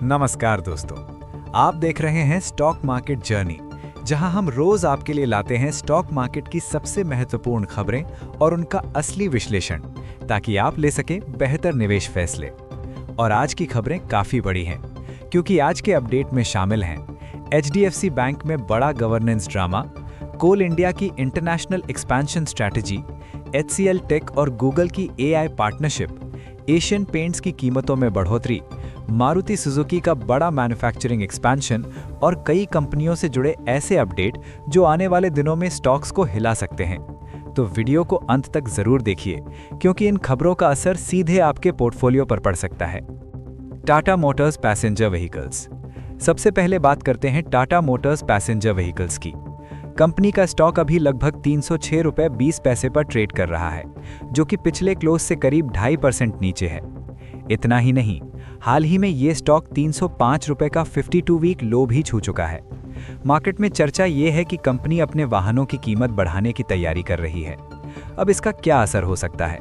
नमस्कार दोस्तों, आप देख रहे हैं स्टॉक मार्केट जर्नी, जहां हम रोज आपके लिए लाते हैं स्टॉक मार्केट की सबसे महत्वपूर्ण खबरें और उनका असली विश्लेषण, ताकि आप ले सकें बेहतर निवेश फैसले। और आज की खबरें काफी बड़ी हैं, क्योंकि आज के अपडेट में शामिल हैं HDFC बैंक में बड़ा गवर्नेंस ड्रामा, कोल इंडिया की international expansion strategy, HCL tech और गूगल की AI पार्टनरशिप, एशियन पेंट्स की कीमतों में बढ़ोतरी, मारुति सुजुकी का बड़ा मैन्युफैक्चरिंग एक्सपेंशन और कई कंपनियों से जुड़े ऐसे अपडेट जो आने वाले दिनों में स्टॉक्स को हिला सकते हैं। तो वीडियो को अंत तक जरूर देखिए, क्योंकि इन खबरों का असर सीधे आपके पोर्टफोलियो पर पड़ सकता है। Tata Motors passenger vehicles. सबसे पहले बात करते हैं टाटा मोटर्स पैसेंजर व्हीकल्स की। कंपनी का स्टॉक अभी लगभग 306 रुपये 20 पैसे पर ट्रेड कर रहा है, जो कि पिछले क्लोज से करीब 2.5% नीचे है। इतना ही नहीं, हाल ही में ये स्टॉक 305 रुपये का 52 वीक लो भी छू चुका है। मार्केट में चर्चा ये है कि कंपनी अपने वाहनों की कीमत बढ़ाने की तैयारी कर रही है। अब इसका क्या असर हो सकता है?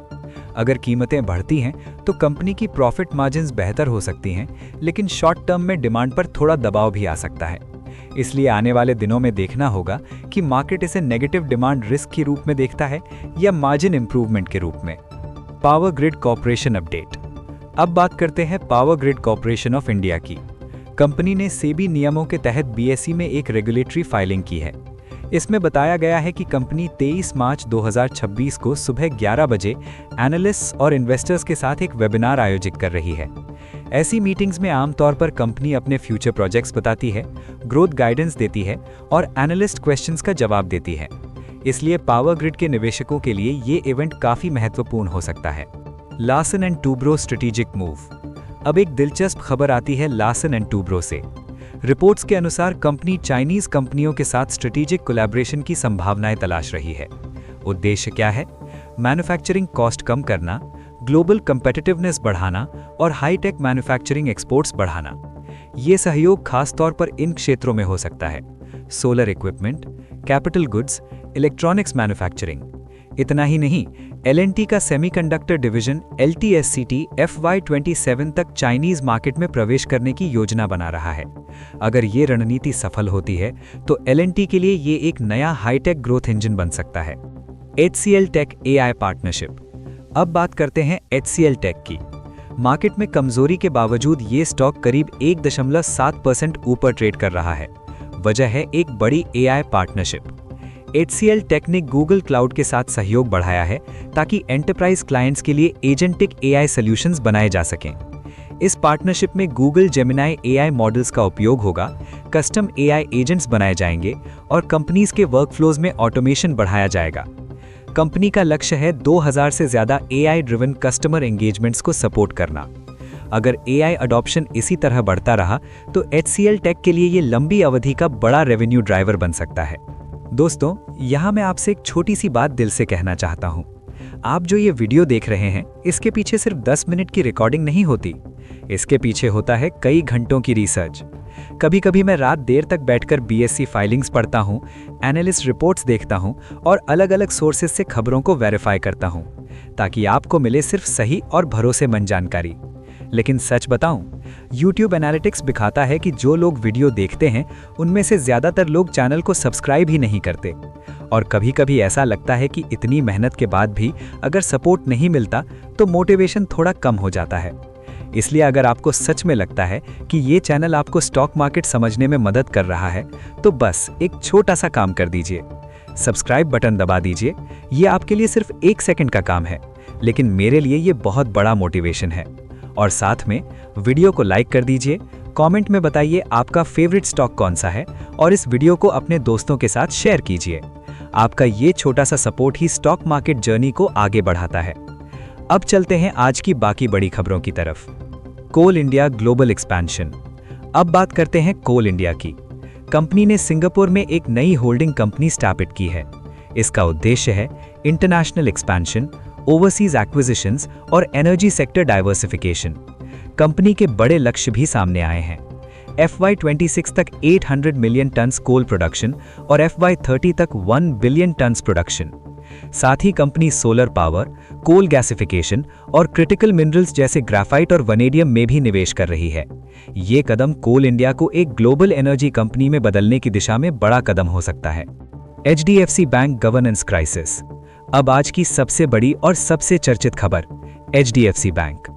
अगर कीमतें बढ़ती हैं तो कंपनी की प्रॉफिट मार्जिन्स बेहतर हो सकती हैं, लेकिन शॉर्ट टर्म में डिमांड पर थोड़ा दबाव भी आ सकता है। इसलिए आने वाले दिनों में देखना होगा कि मार्केट इसे नेगेटिव डिमांड रिस्क के रूप में देखता है या मार्जिन इंप्रूवमेंट के रूप में। Power grid corporation update. अब बात करते हैं power grid corporation of India की। कंपनी ने सेबी नियमों के तहत BSE में एक रेगुलेटरी फाइलिंग की है। इसमें बताया गया है कि कंपनी 23 मार्च 2026 को सुबह 11 बजे एनालिस्ट्स और इन्वेस्टर्स के साथ एक वेबिनार आयोजित कर रही है। ऐसी मीटिंग्स में आमतौर पर कंपनी अपने फ्यूचर प्रोजेक्ट्स बताती है, ग्रोथ गाइडेंस देती है और एनालिस्ट क्वेश्चंस का जवाब देती है। इसलिए पावर ग्रिड के निवेशकों के लिए ये इवेंट काफी महत्वपूर्ण हो सकता है। Larsen and Toubro strategic move. अब एक दिलचस्प खबर आती है लार्सन एंड टूब्रो से। रिपोर्ट्स के अनुसार कंपनी चाइनीज कंपनियों के साथ स्ट्रेटेजिक कोलैबोरेशन की संभावनाएं तलाश रही है। उद्देश्य क्या है? मैन्युफैक्चरिंग कॉस्ट कम करना, ग्लोबल कंपेटिटिवनेस बढ़ाना और हाईटेक मैन्युफैक्चरिंग एक्सपोर्ट्स बढ़ाना। ये सहयोग खास तौर पर इन क्षेत्रों में हो सकता है: solar equipment, capital goods, electronics manufacturing. इतना ही नहीं, L&T का सेमीकंडक्टर डिवीजन LTSCT FY27 तक चाइनीज मार्केट में प्रवेश करने की योजना बना रहा है। अगर ये रणनीति सफल होती है तो L&T के लिए ये एक नया हाईटेक ग्रोथ इंजन बन सकता है। HCL tech AI partnership. अब बात करते हैं HCL टेक की। मार्केट में कमजोरी के बावजूद ये स्टॉक करीब 1.7% ऊपर ट्रेड कर रहा है। वजह है एक बड़ी AI पार्टनरशिप। HCL टेक ने गूगल क्लाउड के साथ सहयोग बढ़ाया है, ताकि एंटरप्राइज क्लाइंट्स के लिए एजेंटिक AI सॉल्यूशंस बनाए जा सकें। इस पार्टनरशिप में गूगल जेमिनाई AI मॉडल्स का उपयोग होगा, कस्टम AI एजेंट्स बनाए जाएंगे और कंपनीज के वर्कफ्लोज में ऑटोमेशन बढ़ाया जाएगा। कंपनी का लक्ष्य है 2000 से ज्यादा AI ड्रिवन कस्टमर एंगेजमेंट्स को सपोर्ट करना। अगर AI अडॉप्शन इसी तरह बढ़ता रहा तो HCL टेक के लिए ये लंबी अवधि का बड़ा रेवेन्यू ड्राइवर बन सकता है। दोस्तों, यहाँ मैं आपसे एक छोटी सी बात दिल से कहना चाहता हूँ। आप जो ये वीडियो देख रहे हैं, इसके पीछे सिर्फ 10 मिनट की रिकॉर्डिंग नहीं होती। इसके पीछे होता है कई घंटों की रिसर्च। कभी कभी मैं रात देर तक बैठकर BSE फाइलिंग्स पढ़ता हूँ, एनालिस्ट रिपोर्ट्स देखता हूँ और अलग अलग सोर्सेज से खबरों को वेरीफाई करता हूँ, ताकि आपको मिले सिर्फ सही और भरोसेमंद जानकारी। लेकिन सच बताऊं, YouTube एनालिटिक्स दिखाता है कि जो लोग वीडियो देखते हैं, उनमें से ज्यादातर लोग चैनल को सब्सक्राइब ही नहीं करते। और कभी कभी ऐसा लगता है कि इतनी मेहनत के बाद भी अगर सपोर्ट नहीं मिलता तो मोटिवेशन थोड़ा कम हो जाता है। इसलिए अगर आपको सच में लगता है कि ये चैनल आपको स्टॉक मार्केट समझने में मदद कर रहा है, तो बस एक छोटा सा काम कर दीजिए, सब्सक्राइब बटन दबा दीजिए। ये आपके लिए सिर्फ 1 सेकंड का काम है, लेकिन मेरे लिए ये बहुत बड़ा मोटिवेशन है। और साथ में वीडियो को लाइक कर दीजिए, कमेंट में बताइए आपका फेवरेट स्टॉक कौन सा है और इस वीडियो को अपने दोस्तों के साथ शेयर कीजिए। आपका ये छोटा सा सपोर्ट ही स्टॉक मार्केट जर्नी को आगे बढ़ाता है। अब चलते हैं आज की बाकी बड़ी खबरों की तरफ। कोल इंडिया ग्लोबल एक्सपेंशन। अब बात करते हैं कोल इंडिया की। कंपनी ने सिंगापुर में एक नई होल्डिंग कंपनी स्थापित की है। इसका उद्देश्य है इंटरनेशनल एक्सपेंशन, ओवरसीज एक्विजिशंस और एनर्जी सेक्टर डाइवर्सिफिकेशन। कंपनी के बड़े लक्ष्य भी सामने आए हैं। FY26 तक 800 मिलियन टन्स कोल प्रोडक्शन और FY30 तक 1 बिलियन टन्स प्रोडक्शन। साथ ही company solar power, coal gasification और क्रिटिकल मिनरल्स जैसे ग्राफाइट और वनेडियम में भी निवेश कर रही है। ये कदम कोल इंडिया को एक ग्लोबल एनर्जी कंपनी में बदलने की दिशा में बड़ा कदम हो सकता है। HDFC bank governance crisis. अब आज की सबसे बड़ी और सबसे चर्चित खबर, HDFC बैंक।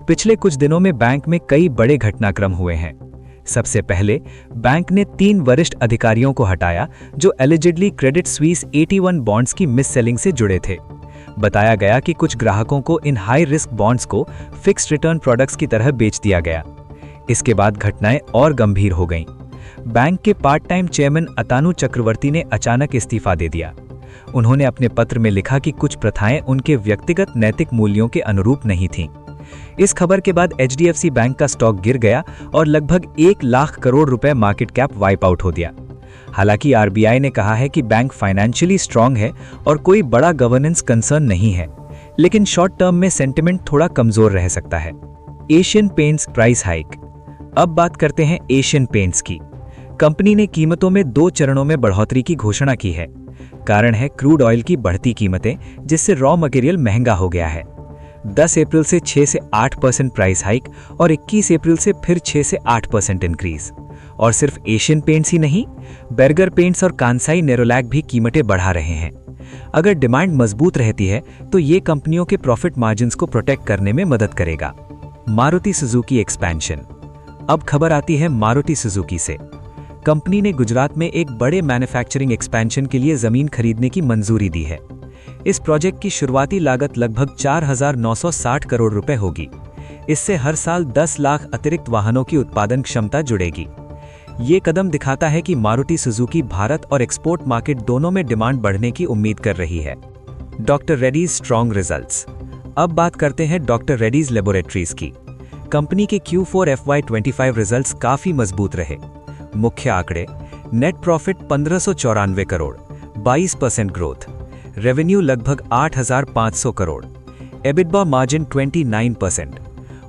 पिछले कुछ दिनों में बैंक में कई बड़े घटनाक्रम हुए हैं। सबसे पहले बैंक ने 3 वरिष्ठ अधिकारियों को हटाया जो एलिजिडली क्रेडिट स्विस 81 बॉन्ड्स की मिस सेलिंग से जुड़े थे। बताया गया कि कुछ ग्राहकों को इन हाई रिस्क बॉन्ड्स को फिक्स्ड रिटर्न प्रोडक्ट्स की तरह बेच दिया गया। इसके बाद घटनाएं और गंभीर हो गईं। बैंक के पार्ट टाइम चेयरमैन अतानु चक्रवर्ती ने अचानक इस्तीफा दे दिया। उन्होंने अपने पत्र में लिखा कि कुछ प्रथाएं उनके व्यक्तिगत नैतिक मूल्यों के अनुरूप नहीं थीं। इस खबर के बाद HDFC बैंक का स्टॉक गिर गया और लगभग 1 लाख करोड़ रुपए मार्केट कैप वाइप आउट हो दिया। हालांकि RBI ने कहा है कि बैंक फाइनेंशियली स्ट्रांग है और कोई बड़ा गवर्नेंस कंसर्न नहीं है, लेकिन शॉर्ट टर्म में सेंटिमेंट थोड़ा कमजोर रह सकता है। Asian Paints price hike. अब बात करते हैं एशियन पेंट्स की। कंपनी ने कीमतों में 2 चरणों में बढ़ोतरी की घोषणा की है। कारण है क्रूड ऑयल की बढ़ती कीमतें, जिससे रॉ मटेरियल महंगा हो गया है। 10 अप्रैल से 6 से 8% प्राइस हाइक और 21 अप्रैल से फिर 6 से 8% इंक्रीज। और सिर्फ एशियन पेंट्स ही नहीं, बर्गर पेंट्स और कांसाई नेरोलैक भी कीमतें बढ़ा रहे हैं। अगर डिमांड मजबूत रहती है तो ये कंपनियों के प्रॉफिट मार्जिन्स को प्रोटेक्ट करने में मदद करेगा। Maruti Suzuki expansion. अब खबर आती है मारुति सुजुकी से। कंपनी ने गुजरात में एक बड़े मैन्युफैक्चरिंग एक्सपेंशन के लिए जमीन खरीदने की मंजूरी दी है। इस प्रोजेक्ट की शुरुआती लागत लगभग 4,960 करोड़ रुपए होगी। इससे हर साल 10 लाख अतिरिक्त वाहनों की उत्पादन क्षमता जुड़ेगी। ये कदम दिखाता है कि मारुति सुजुकी भारत और एक्सपोर्ट मार्केट दोनों में डिमांड बढ़ने की उम्मीद कर रही है। Doctor Reddy's strong results. अब बात करते हैं डॉक्टर रेड्डीज लेबोरेटरीज की। कंपनी के Q4 FY25 रिजल्ट्स काफी मजबूत रहे। मुख्य आंकड़े, net profit 1594 crore, 22% growth, revenue लगभग 8,500 करोड़, एबिटबा मार्जिन 29%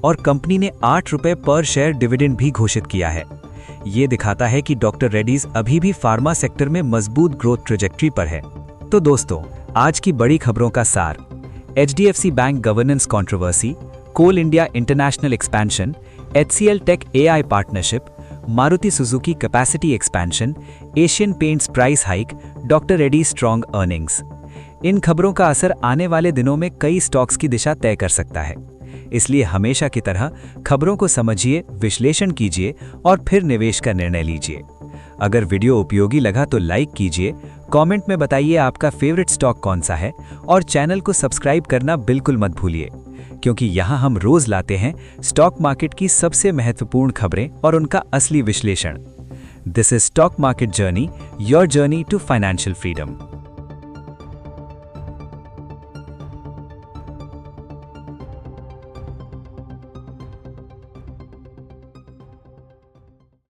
और कंपनी ने 8 रुपए पर शेयर डिविडेंड भी घोषित किया है। ये दिखाता है कि डॉक्टर रेड्डीज अभी भी फार्मा सेक्टर में मजबूत ग्रोथ ट्रेजेक्ट्री पर है। तो दोस्तों, आज की बड़ी खबरों का सार, HDFC bank governance controversy, Coal India international expansion, HCL tech AI पार्टनरशिप, Maruti Suzuki capacity expansion, Asian Paints price hike, doctor Reddy's strong earnings. इन खबरों का असर आने वाले दिनों में कई स्टॉक्स की दिशा तय कर सकता है। इसलिए हमेशा की तरह खबरों को समझिए, विश्लेषण कीजिए और फिर निवेश का निर्णय लीजिए। अगर वीडियो उपयोगी लगा तो लाइक कीजिए, कमेंट में बताइए आपका फेवरेट स्टॉक कौन सा है और चैनल को सब्सक्राइब करना बिल्कुल मत भूलिए, क्योंकि यहाँ हम रोज लाते हैं स्टॉक मार्केट की सबसे महत्वपूर्ण खबरें और उनका असली विश्लेषण। This is stock market journey, your journey to financial freedom.